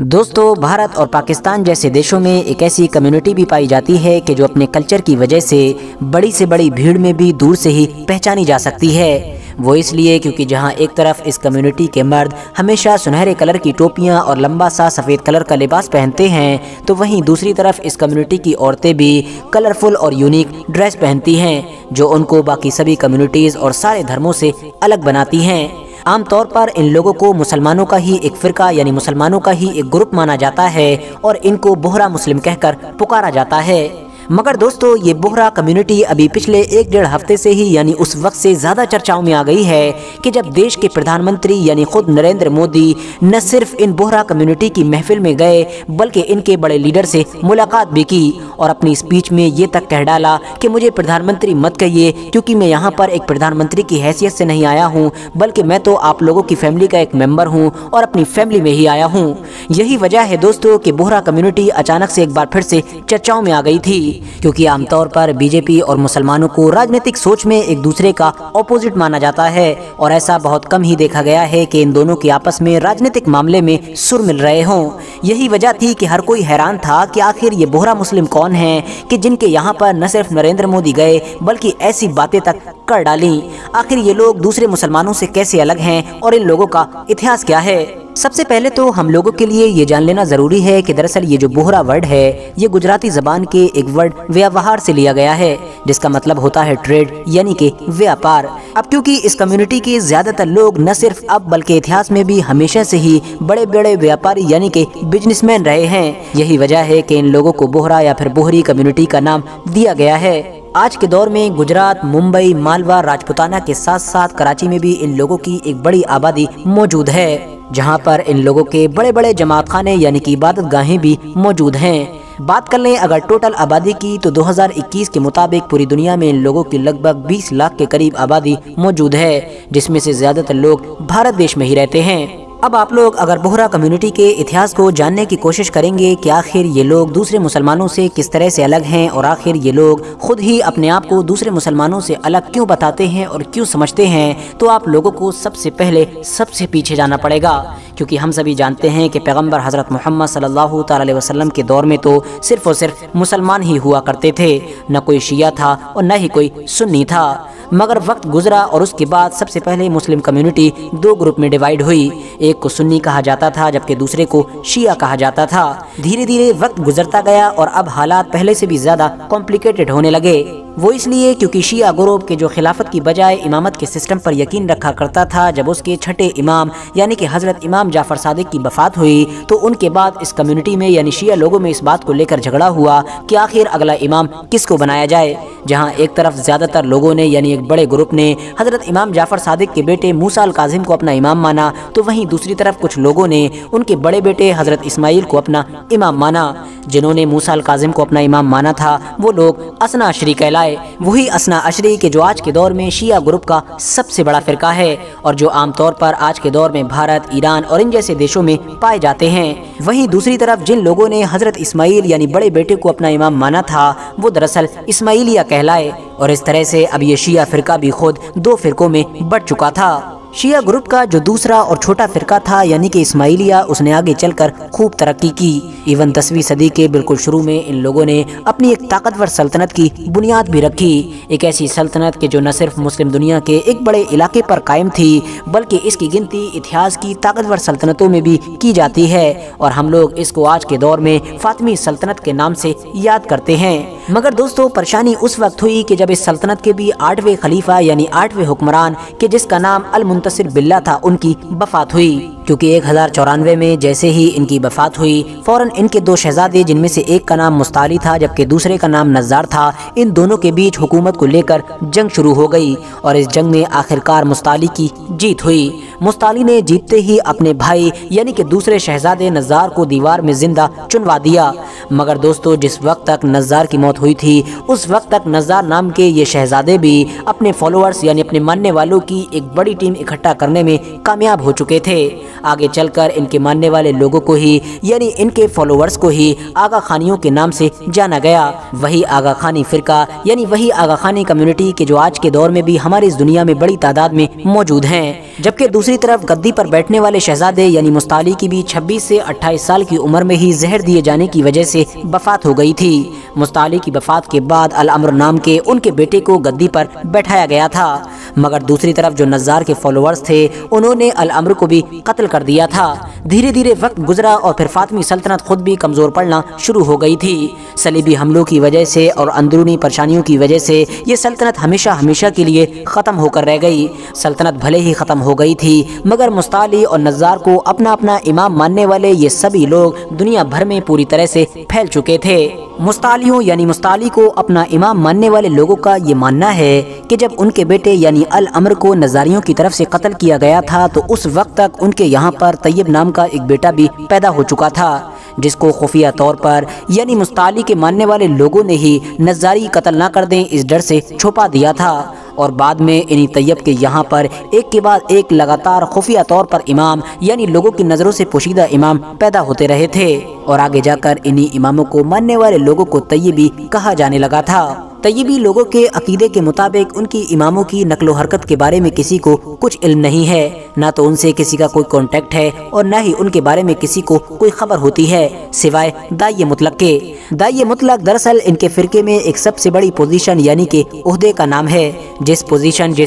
दोस्तों, भारत और पाकिस्तान जैसे देशों में एक ऐसी कम्युनिटी भी पाई जाती है कि जो अपने कल्चर की वजह से बड़ी भीड़ में भी दूर से ही पहचानी जा सकती है। वो इसलिए क्योंकि जहां एक तरफ इस कम्युनिटी के मर्द हमेशा सुनहरे कलर की टोपियां और लंबा सा सफ़ेद कलर का लिबास पहनते हैं, तो वहीं दूसरी तरफ इस कम्युनिटी की औरतें भी कलरफुल और यूनिक ड्रेस पहनती हैं, जो उनको बाकी सभी कम्युनिटीज़ और सारे धर्मों से अलग बनाती हैं। आमतौर पर इन लोगों को मुसलमानों का ही एक फ़िरका यानी मुसलमानों का ही एक ग्रुप माना जाता है और इनको बोहरा मुस्लिम कहकर पुकारा जाता है। मगर दोस्तों, ये बोहरा कम्युनिटी अभी पिछले 1-1.5 हफ्ते से ही यानी उस वक्त से ज़्यादा चर्चाओं में आ गई है कि जब देश के प्रधानमंत्री यानी खुद नरेंद्र मोदी न सिर्फ इन बोहरा कम्युनिटी की महफिल में गए बल्कि इनके बड़े लीडर से मुलाकात भी की और अपनी स्पीच में ये तक कह डाला कि मुझे प्रधानमंत्री मत कहिए, क्योंकि मैं यहाँ पर एक प्रधानमंत्री की हैसियत से नहीं आया हूँ, बल्कि मैं तो आप लोगों की फैमिली का एक मेंबर हूँ और अपनी फैमिली में ही आया हूँ। यही वजह है दोस्तों कि बोहरा कम्युनिटी अचानक से एक बार फिर से चर्चाओं में आ गई थी, क्योंकि आमतौर पर बीजेपी और मुसलमानों को राजनीतिक सोच में एक दूसरे का ऑपोजिट माना जाता है और ऐसा बहुत कम ही देखा गया है कि इन दोनों के आपस में राजनीतिक मामले में सुर मिल रहे हों। यही वजह थी कि हर कोई हैरान था कि आखिर ये बोहरा मुस्लिम कौन हैं कि जिनके यहाँ पर न सिर्फ नरेंद्र मोदी गए बल्कि ऐसी बातें तक कर डाली। आखिर ये लोग दूसरे मुसलमानों से कैसे अलग हैं और इन लोगों का इतिहास क्या है। सबसे पहले तो हम लोगों के लिए ये जान लेना ज़रूरी है कि दरअसल ये जो बोहरा वर्ड है ये गुजराती ज़बान के एक वर्ड व्यवहार से लिया गया है, जिसका मतलब होता है ट्रेड यानी कि व्यापार। अब क्योंकि इस कम्युनिटी के ज़्यादातर लोग न सिर्फ अब बल्कि इतिहास में भी हमेशा से ही बड़े बड़े व्यापारी यानी कि बिजनेसमैन रहे हैं, यही वजह है कि इन लोगों को बोहरा या फिर बोहरी कम्युनिटी का नाम दिया गया है। आज के दौर में गुजरात, मुंबई, मालवा, राजपुताना के साथ साथ कराची में भी इन लोगों की एक बड़ी आबादी मौजूद है, जहां पर इन लोगों के बड़े बड़े जमात खाने यानी कि इबादत गाहें भी मौजूद हैं। बात कर लें अगर टोटल आबादी की तो 2021 के मुताबिक पूरी दुनिया में इन लोगों की लगभग 20 लाख के करीब आबादी मौजूद है, जिसमें से ज़्यादातर लोग भारत देश में ही रहते हैं। अब आप लोग अगर बोहरा कम्युनिटी के इतिहास को जानने की कोशिश करेंगे कि आखिर ये लोग दूसरे मुसलमानों से किस तरह से अलग हैं और आखिर ये लोग खुद ही अपने आप को दूसरे मुसलमानों से अलग क्यों बताते हैं और क्यों समझते हैं, तो आप लोगों को सबसे पहले सबसे पीछे जाना पड़ेगा, क्योंकि हम सभी जानते हैं कि पैगंबर हज़रत मोहम्मद सल्लल्लाहु अलैहि वसल्लम के दौर में तो सिर्फ़ और सिर्फ मुसलमान ही हुआ करते थे, न कोई शिया था और न ही कोई सुन्नी था। मगर वक्त गुजरा और उसके बाद सबसे पहले मुस्लिम कम्युनिटी 2 ग्रुप में डिवाइड हुई। एक को सुन्नी कहा जाता था जबकि दूसरे को शिया कहा जाता था। धीरे धीरे वक्त गुजरता गया और अब हालात पहले से भी ज़्यादा कॉम्प्लिकेटेड होने लगे। वो इसलिए क्योंकि शिया ग्रुप के जो खिलाफत की बजाय इमामत के सिस्टम पर यकीन रखा करता था, जब उसके छठे इमाम यानी कि हज़रत इमाम जाफ़र सादिक की वफ़ात हुई तो उनके बाद इस कम्युनिटी में यानी शिया लोगों में इस बात को लेकर झगड़ा हुआ कि आखिर अगला इमाम किसको बनाया जाए। जहाँ एक तरफ ज़्यादातर लोगों ने यानी एक बड़े ग्रुप ने हज़रत इमाम जाफ़र सादिक के बेटे मूसा अल काज़िम को अपना इमाम माना, तो वहीं दूसरी तरफ कुछ लोगों ने उनके बड़े बेटे हज़रत इस्माइल को अपना इमाम माना। जिन्होंने मूसा अल काज़िम को अपना इमाम माना था वो लोग असना अशरी कहलाए। वही असना अशरी के जो आज के दौर में शिया ग्रुप का सबसे बड़ा फ़िरका है और जो आमतौर पर आज के दौर में भारत, ईरान और इन जैसे देशों में पाए जाते हैं। वहीं दूसरी तरफ जिन लोगों ने हज़रत इस्माइल यानी बड़े बेटे को अपना इमाम माना था वो दरअसल इस्माइलिया कहलाए और इस तरह से अब ये शिया फ़िरका भी खुद 2 फ़िरकों में बढ़ चुका था। शिया ग्रुप का जो दूसरा और छोटा फ़िरका था यानी कि इस्माइलिया, उसने आगे चलकर खूब तरक्की की। इवन 10वीं सदी के बिल्कुल शुरू में इन लोगों ने अपनी एक ताकतवर सल्तनत की बुनियाद भी रखी। एक ऐसी सल्तनत के जो न सिर्फ मुस्लिम दुनिया के एक बड़े इलाके पर कायम थी बल्कि इसकी गिनती इतिहास की ताकतवर सल्तनतों में भी की जाती है और हम लोग इसको आज के दौर में फातिमी सल्तनत के नाम से याद करते हैं। मगर दोस्तों, परेशानी उस वक्त हुई कि जब इस सल्तनत के भी 8वें खलीफा यानी 8वें हुक्मरान के जिसका नाम अल मुंतसिर बिल्ला था उनकी वफ़ात हुई, क्योंकि 1094 में जैसे ही इनकी वफ़ात हुई फ़ौरन इनके 2 शहजादे जिनमें से एक का नाम मुस्ताली था जबकि दूसरे का नाम नज़्ज़ार था, इन दोनों के बीच हुकूमत को लेकर जंग शुरू हो गई और इस जंग में आखिरकार मुस्ताली की जीत हुई। मुस्ताली ने जीतते ही अपने भाई यानी कि दूसरे शहजादे नज़्ज़ार को दीवार में जिंदा चुनवा दिया। मगर दोस्तों, जिस वक्त तक नज़्ज़ार की मौत हुई थी उस वक्त तक नज़्ज़ार नाम के ये शहजादे भी अपने फॉलोअर्स यानी अपने मानने वालों की एक बड़ी टीम इकट्ठा करने में कामयाब हो चुके थे। आगे चलकर इनके मानने वाले लोगों को ही यानी इनके फॉलोअर्स को ही आगा खानियों के नाम से जाना गया। वही आगा खानी फ़िरका यानी वही आगा खानी कम्युनिटी के जो आज के दौर में भी हमारी इस दुनिया में बड़ी तादाद में मौजूद हैं। जबकि दूसरी तरफ गद्दी पर बैठने वाले शहजादे यानी मुस्ताली की भी 26 से 28 साल की उम्र में ही जहर दिए जाने की वजह से वफात हो गई थी। मुस्ताली की वफात के बाद अल अम्र नाम के उनके बेटे को गद्दी पर बैठाया गया था, मगर दूसरी तरफ जो नज़्ज़ार के फॉलोअर्स थे उन्होंने अल अम्र को भी कत्ल कर दिया था। धीरे धीरे वक्त गुजरा और फिर फातमी सल्तनत खुद भी कमज़ोर पड़ना शुरू हो गई थी। सलीबी हमलों की वजह से और अंदरूनी परेशानियों की वजह से ये सल्तनत हमेशा हमेशा के लिए ख़त्म होकर रह गई। सल्तनत भले ही ख़त्म हो गई थी, मगर मुस्ताली और नज़्ज़ार को अपना अपना इमाम मानने वाले ये सभी लोग दुनिया भर में पूरी तरह से फैल चुके थे। मुस्तालियों यानी मुस्ताली को अपना इमाम मानने वाले लोगों का ये मानना है कि जब उनके बेटे यानी अल अम्र को नज़ारियों की तरफ से कत्ल किया गया था तो उस वक्त तक उनके यहाँ पर तैयब नाम का एक बेटा भी पैदा हो चुका था, जिसको खुफिया तौर पर यानी मुस्ताली के मानने वाले लोगों ने ही नज़ारी कत्ल ना कर दें इस डर से छुपा दिया था। और बाद में इन्हीं तैयब के यहाँ पर एक के बाद एक लगातार खुफिया तौर पर इमाम यानी लोगों की नज़रों से पोशीदा इमाम पैदा होते रहे थे और आगे जाकर इन्हीं इमामों को मानने वाले लोगों को तैयबी कहा जाने लगा था। तैयबी लोगों के अकीदे के मुताबिक उनकी इमामों की नकलो हरकत के बारे में किसी को कुछ इल्म नहीं है, ना तो उनसे किसी का कोई कांटेक्ट है और ना ही उनके बारे में किसी को कोई खबर होती है सिवाय दाई मुतलक के। दाई मुतलक दरअसल इनके फिरके में एक सबसे बड़ी पोजीशन यानी कि ओहदे का नाम है। जिस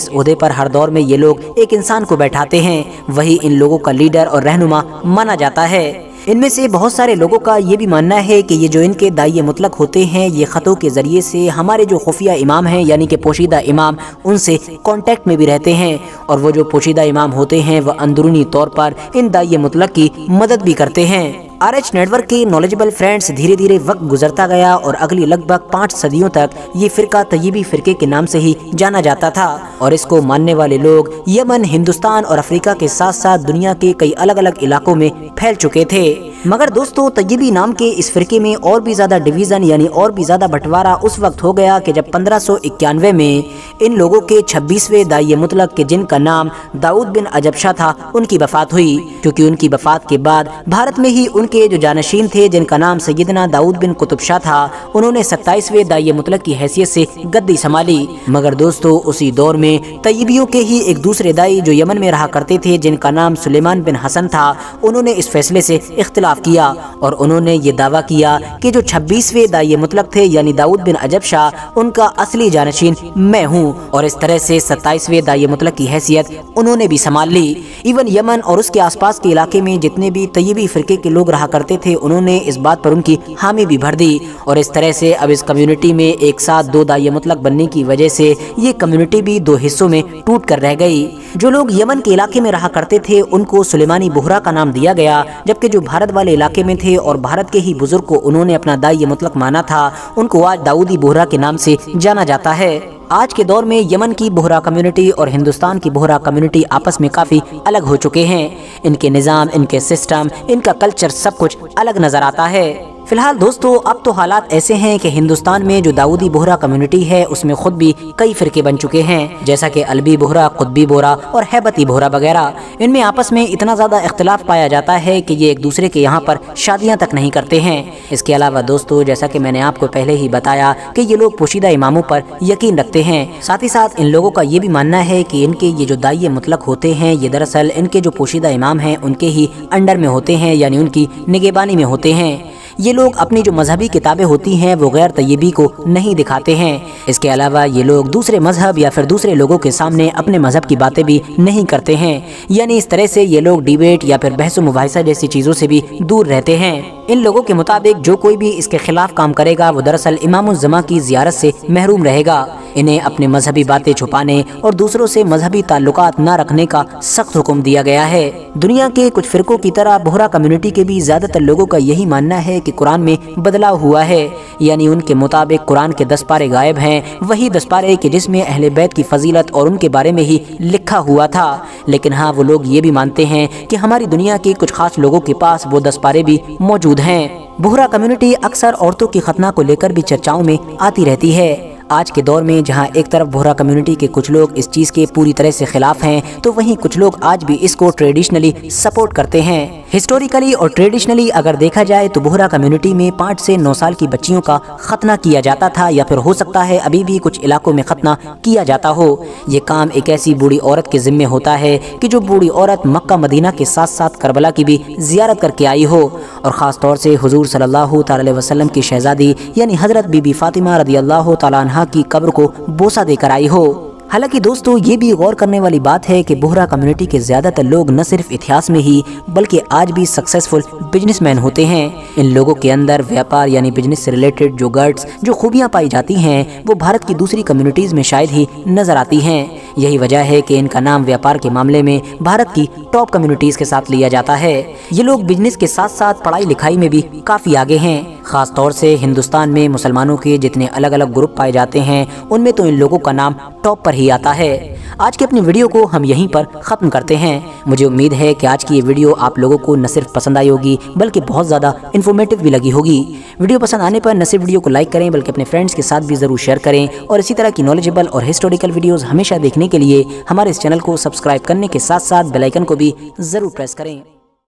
ओहदे पर हर दौर में ये लोग एक इंसान को बैठाते हैं, वही इन लोगों का लीडर और रहनुमा माना जाता है। इनमें से बहुत सारे लोगों का ये भी मानना है कि ये जो इनके दाई मुतलक होते हैं ये ख़तों के ज़रिए से हमारे जो खुफिया इमाम हैं यानी कि पोशीदा इमाम उनसे कांटेक्ट में भी रहते हैं और वो जो पोशीदा इमाम होते हैं वह अंदरूनी तौर पर इन दाई मुतलक की मदद भी करते हैं। RH नेटवर्क के नॉलेजेबल फ्रेंड्स, धीरे धीरे वक्त गुजरता गया और अगली लगभग 5 सदियों तक ये फ़िरका तैयबी फ़िरके के नाम से ही जाना जाता था और इसको मानने वाले लोग यमन, हिंदुस्तान और अफ्रीका के साथ साथ दुनिया के कई अलग अलग इलाकों में फैल चुके थे। मगर दोस्तों, तैयबी नाम के इस फ़िरके में और भी ज़्यादा डिवीज़न यानी और भी ज़्यादा बंटवारा उस वक्त हो गया कि जब 1591 में इन लोगों के 26वें दाई मुतलक के जिनका नाम दाऊद बिन अजब शाह था उनकी वफ़ात हुई, क्योंकि उनकी वफ़ात के बाद भारत में ही उनके जो जानशीन थे जिनका नाम सैयदना दाऊद बिन कुतुब शाह था उन्होंने 27वें दाई मुतलक की हैसियत से गद्दी संभाली। मगर दोस्तों, उसी दौर में तैयबियों के ही एक दूसरे दाई जो यमन में रहा करते थे जिनका नाम सुलेमान बिन हसन था, उन्होंने इस फैसले से इख्तिलाफ किया और उन्होंने ये दावा किया कि जो 26वें दाई मुतलक थे यानी दाऊद बिन अजब शाह उनका असली जानशीन मैं हूँ और इस तरह से 27वें दाई मुतलक की हैसियत उन्होंने भी संभाल ली। इवन यमन और उसके आसपास के इलाके में जितने भी तैयबी फ़िरके के लोग रहा करते थे उन्होंने इस बात पर उनकी हामी भी भर दी और इस तरह से अब इस कम्युनिटी में एक साथ 2 दाई मुतलक बनने की वजह से ये कम्युनिटी भी 2 हिस्सों में टूट कर रह गई। जो लोग यमन के इलाके में रहा करते थे उनको सुलेमानी बोहरा का नाम दिया गया, जबकि जो भारत वाले इलाके में थे और भारत के ही बुजुर्ग को उन्होंने अपना दाई मुतलक माना था उनको आज दाऊदी बोहरा के नाम से जाना जाता है। आज के दौर में यमन की बोहरा कम्युनिटी और हिंदुस्तान की बोहरा कम्युनिटी आपस में काफ़ी अलग हो चुके हैं। इनके निज़ाम, इनके सिस्टम, इनका कल्चर सब कुछ अलग नज़र आता है। फिलहाल दोस्तों, अब तो हालात ऐसे हैं कि हिंदुस्तान में जो दाऊदी बोहरा कम्युनिटी है उसमें खुद भी कई फ़िरके बन चुके हैं, जैसा कि अलबी बोहरा, कुतबी बोहरा और हैबती बोहरा वगैरह। इनमें आपस में इतना ज़्यादा इख्तिलाफ पाया जाता है कि ये एक दूसरे के यहाँ पर शादियाँ तक नहीं करते हैं। इसके अलावा दोस्तों, जैसा कि मैंने आपको पहले ही बताया कि ये लोग पोशीदा इमामों पर यकीन रखते हैं। साथ ही साथ इन लोगों का ये भी मानना है कि इनके ये जो दाई मुतलक होते हैं ये दरअसल इनके जो पोशीदा इमाम हैं उनके ही अंडर में होते हैं, यानी उनकी निगहबानी में होते हैं। ये लोग अपनी जो मजहबी किताबें होती हैं वो गैर तैयबी को नहीं दिखाते हैं। इसके अलावा ये लोग दूसरे मजहब या फिर दूसरे लोगों के सामने अपने मजहब की बातें भी नहीं करते हैं, यानी इस तरह से ये लोग डिबेट या फिर बहस मुबाहिसा जैसी चीज़ों से भी दूर रहते हैं। इन लोगों के मुताबिक जो कोई भी इसके खिलाफ काम करेगा वो दरअसल इमामुज़्ज़मा की ज़ियारत से महरूम रहेगा। इन्हें अपने मजहबी बातें छुपाने और दूसरों से मजहबी ताल्लुकात न रखने का सख्त हुक्म दिया गया है। दुनिया के कुछ फ़िरकों की तरह बोहरा कम्युनिटी के भी ज़्यादातर लोगों का यही मानना है कि कुरान में बदलाव हुआ है, यानी उनके मुताबिक कुरान के 10 पारे गायब हैं, वही 10 पारे कि जिसमें अहले बैत की फजीलत और उनके बारे में ही लिखा हुआ था। लेकिन हाँ, वो लोग ये भी मानते हैं कि हमारी दुनिया के कुछ खास लोगों के पास वो 10 पारे भी मौजूद हैं। बोहरा कम्युनिटी अक्सर औरतों की खतना को लेकर भी चर्चाओं में आती रहती है। आज के दौर में जहां एक तरफ बोहरा कम्युनिटी के कुछ लोग इस चीज़ के पूरी तरह से खिलाफ हैं, तो वहीं कुछ लोग आज भी इसको ट्रेडिशनली सपोर्ट करते हैं। हिस्टोरिकली और ट्रेडिशनली अगर देखा जाए तो बोहरा कम्युनिटी में 5 से 9 साल की बच्चियों का खतना किया जाता था, या फिर हो सकता है अभी भी कुछ इलाकों में खतना किया जाता हो। ये काम एक ऐसी बूढ़ी औरत के जिम्मे होता है कि जो बूढ़ी औरत मक्का मदीना के साथ साथ करबला की भी जियारत करके आई हो, और ख़ास तौर से हुजूर सल्लल्लाहु अलैहि वसल्लम की शहजादी यानी हज़रत बीबी फातिमा रदियल्लाहु तआला अन्हा की कब्र को बोसा देकर आई हो। हालांकि दोस्तों, ये भी गौर करने वाली बात है कि बोहरा कम्युनिटी के ज़्यादातर लोग न सिर्फ इतिहास में ही बल्कि आज भी सक्सेसफुल बिजनेसमैन होते हैं। इन लोगों के अंदर व्यापार यानी बिजनेस से रिलेटेड जो गट्स, जो खूबियाँ पाई जाती हैं, वो भारत की दूसरी कम्युनिटीज़ में शायद ही नज़र आती हैं। यही वजह है कि इनका नाम व्यापार के मामले में भारत की टॉप कम्युनिटीज़ के साथ लिया जाता है। ये लोग बिजनेस के साथ साथ पढ़ाई लिखाई में भी काफ़ी आगे हैं। ख़ास तौर से हिंदुस्तान में मुसलमानों के जितने अलग अलग ग्रुप पाए जाते हैं, उनमें तो इन लोगों का नाम टॉप पर ही आता है। आज की अपनी वीडियो को हम यहीं पर ख़त्म करते हैं। मुझे उम्मीद है कि आज की ये वीडियो आप लोगों को न सिर्फ पसंद आई होगी बल्कि बहुत ज़्यादा इन्फॉर्मेटिव भी लगी होगी। वीडियो पसंद आने पर न सिर्फ वीडियो को लाइक करें बल्कि अपने फ्रेंड्स के साथ भी ज़रूर शेयर करें, और इसी तरह की नॉलेजेबल और हिस्टोरिकल वीडियोज़ हमेशा देखने के लिए हमारे इस चैनल को सब्सक्राइब करने के साथ साथ बेल आइकन को भी ज़रूर प्रेस करें।